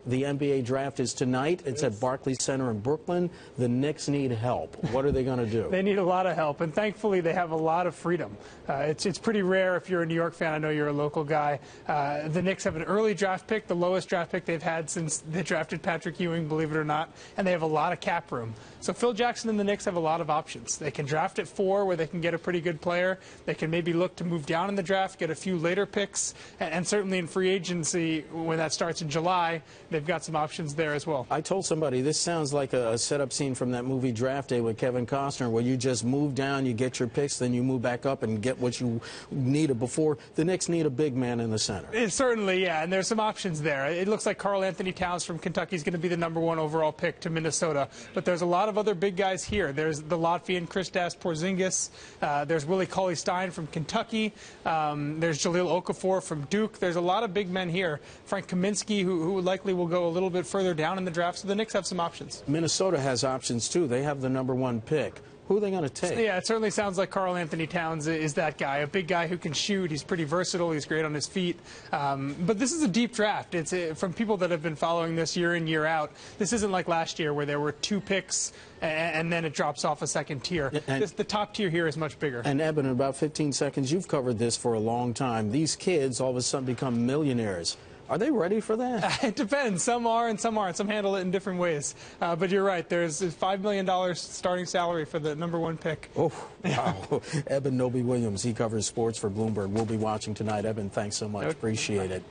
The NBA draft is tonight. It's at Barclays Center in Brooklyn. The Knicks need help. What are they going to do? They need a lot of help, and thankfully they have a lot of freedom. It's pretty rare if you're a New York fan. I know you're a local guy. The Knicks have an early draft pick, the lowest draft pick they've had since they drafted Patrick Ewing, believe it or not, and they have a lot of cap room. So Phil Jackson and the Knicks have a lot of options. They can draft at 4, where they can get a pretty good player. They can maybe look to move down in the draft, get a few later picks, and certainly in free agency, when that starts in July, they've got some options there as well. I told somebody this sounds like a setup scene from that movie Draft Day with Kevin Costner, where you just move down, you get your picks, then you move back up and get what you needed before. The Knicks need a big man in the center. Certainly, yeah, and there's some options there. It looks like Karl Anthony Towns from Kentucky is going to be the #1 overall pick to Minnesota, but there's a lot of other big guys here. There's the Latvian Kristaps Porzingis. There's Willie Cauley-Stein from Kentucky. There's Jahlil Okafor from Duke. There's a lot of big men here. Frank Kaminsky, who likely will go a little bit further down in the draft, so the Knicks have some options. Minnesota has options too. They have the #1 pick. Who are they going to take? Yeah, it certainly sounds like Karl Anthony Towns is that guy, a big guy who can shoot. He's pretty versatile. He's great on his feet. But this is a deep draft. It's from people that have been following this year in, year out. This isn't like last year where there were 2 picks and then it drops off a second tier. The top tier here is much bigger. And Eben, in about 15 seconds, you've covered this for a long time. These kids all of a sudden become millionaires. Are they ready for that? It depends. Some are and some aren't. Some handle it in different ways. But you're right. There's $5 million starting salary for the #1 pick. Oh, wow. Eben Novy-Williams, he covers sports for Bloomberg. We'll be watching tonight. Eben, thanks so much. Appreciate it.